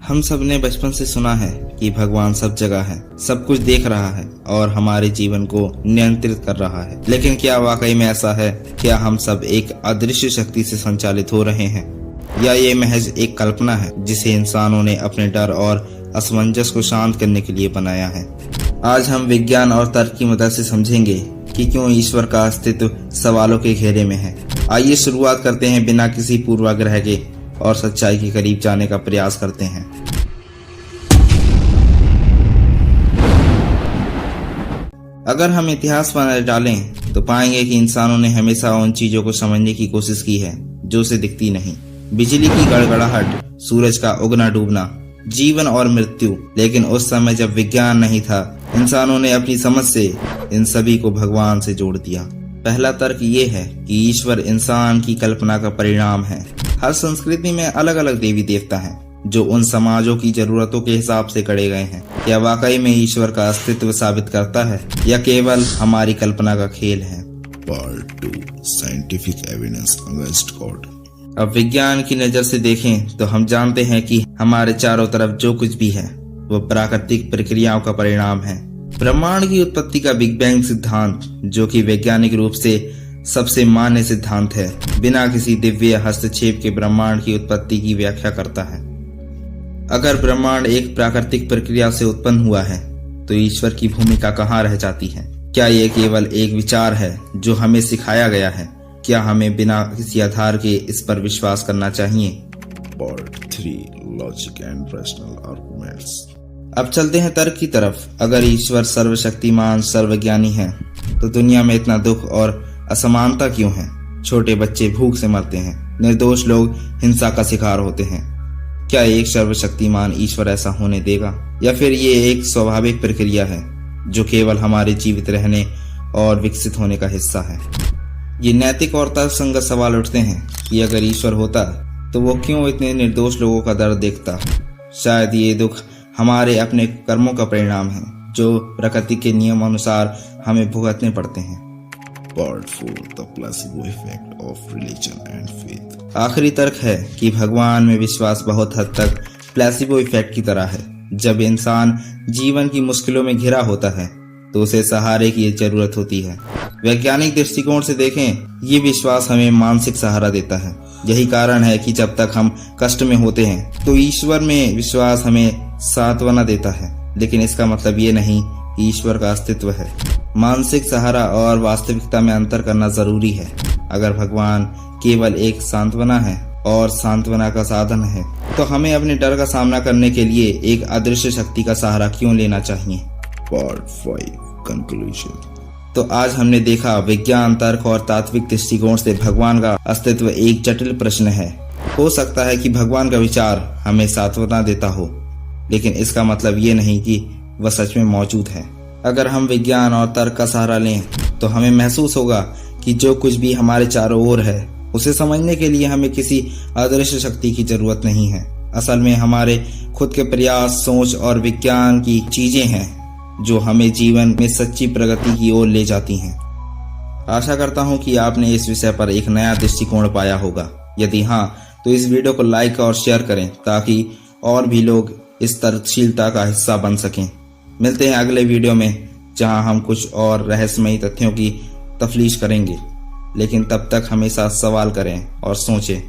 हम सब ने बचपन से सुना है कि भगवान सब जगह है, सब कुछ देख रहा है और हमारे जीवन को नियंत्रित कर रहा है। लेकिन क्या वाकई में ऐसा है? क्या हम सब एक अदृश्य शक्ति से संचालित हो रहे हैं, या ये महज एक कल्पना है जिसे इंसानों ने अपने डर और असमंजस को शांत करने के लिए बनाया है? आज हम विज्ञान और तर्क की मदद से समझेंगे कि क्यों ईश्वर का अस्तित्व सवालों के घेरे में है। आइए शुरुआत करते हैं बिना किसी पूर्वाग्रह के और सच्चाई के करीब जाने का प्रयास करते हैं। अगर हम इतिहास पर नजर डालें तो पाएंगे कि इंसानों ने हमेशा उन चीजों को समझने की कोशिश की है जो उसे दिखती नहीं। बिजली की गड़गड़ाहट, सूरज का उगना डूबना, जीवन और मृत्यु। लेकिन उस समय जब विज्ञान नहीं था, इंसानों ने अपनी समझ से इन सभी को भगवान से जोड़ दिया। पहला तर्क ये है कि ईश्वर इंसान की कल्पना का परिणाम है। हर संस्कृति में अलग अलग देवी देवता हैं जो उन समाजों की जरूरतों के हिसाब से गढ़े गए हैं। क्या वाकई में ईश्वर का अस्तित्व साबित करता है या केवल हमारी कल्पना का खेल है? Part 2 scientific evidence against God. अब विज्ञान की नजर से देखें तो हम जानते हैं कि हमारे चारों तरफ जो कुछ भी है वो प्राकृतिक प्रक्रियाओं का परिणाम है। ब्रह्मांड की उत्पत्ति का बिग बैंग सिद्धांत, जो कि वैज्ञानिक रूप से सबसे मान्य सिद्धांत है, बिना किसी दिव्य हस्तक्षेप के ब्रह्मांड की उत्पत्ति की व्याख्या करता है। अगर ब्रह्मांड एक प्राकृतिक प्रक्रिया से उत्पन्न हुआ है तो ईश्वर की भूमिका कहाँ रह जाती है? क्या ये केवल एक विचार है जो हमें सिखाया गया है? क्या हमें बिना किसी आधार के इस पर विश्वास करना चाहिए? Part 3 logic and rational arguments. अब चलते हैं तर्क की तरफ। अगर ईश्वर सर्वशक्तिमान सर्वज्ञानी है तो दुनिया में इतना दुख और असमानता क्यों है? छोटे बच्चे भूख से मरते हैं, निर्दोष लोग हिंसा का शिकार होते हैं। क्या एक सर्वशक्तिमान ईश्वर ऐसा होने देगा, या फिर ये एक स्वाभाविक प्रक्रिया है जो केवल हमारे जीवित रहने और विकसित होने का हिस्सा है? ये नैतिक और तर्कसंगत सवाल उठते हैं कि अगर ईश्वर होता तो वो क्यों इतने निर्दोष लोगों का दर्द देखता? शायद ये दुख हमारे अपने कर्मों का परिणाम है जो प्रकृति के नियम अनुसार हमें भुगतने पड़ते हैं। Part 4 the placebo effect of religion and faith. आखिरी तर्क है कि भगवान में विश्वास बहुत हद तक प्लेसिबो इफेक्ट की तरह है। जब इंसान जीवन की मुश्किलों में घिरा होता है तो उसे सहारे की जरूरत होती है। वैज्ञानिक दृष्टिकोण से देखें, ये विश्वास हमें मानसिक सहारा देता है। यही कारण है कि जब तक हम कष्ट में होते हैं तो ईश्वर में विश्वास हमें सांत्वना देता है। लेकिन इसका मतलब ये नहीं कि ईश्वर का अस्तित्व है। मानसिक सहारा और वास्तविकता में अंतर करना जरूरी है। अगर भगवान केवल एक सांत्वना है और सांत्वना का साधन है तो हमें अपने डर का सामना करने के लिए एक अदृश्य शक्ति का सहारा क्यों लेना चाहिए? Part 5 conclusion. तो आज हमने देखा विज्ञान, तर्क और तात्विक दृष्टिकोण से भगवान का अस्तित्व एक जटिल प्रश्न है। हो सकता है कि भगवान का विचार हमें सांत्वना देता हो, लेकिन इसका मतलब ये नहीं कि वह सच में मौजूद है। अगर हम विज्ञान और तर्क का सहारा लें तो हमें महसूस होगा कि जो कुछ भी हमारे चारों ओर है उसे समझने के लिए हमें किसी अदृश्य शक्ति की जरूरत नहीं है। असल में हमारे खुद के प्रयास, सोच और विज्ञान की चीजें हैं जो हमें जीवन में सच्ची प्रगति की ओर ले जाती हैं। आशा करता हूं कि आपने इस विषय पर एक नया दृष्टिकोण पाया होगा। यदि हाँ, तो इस वीडियो को लाइक और शेयर करें ताकि और भी लोग इस तर्कशीलता का हिस्सा बन सकें। मिलते हैं अगले वीडियो में जहां हम कुछ और रहस्यमयी तथ्यों की तफलीश करेंगे। लेकिन तब तक हमेशा सवाल करें और सोचें।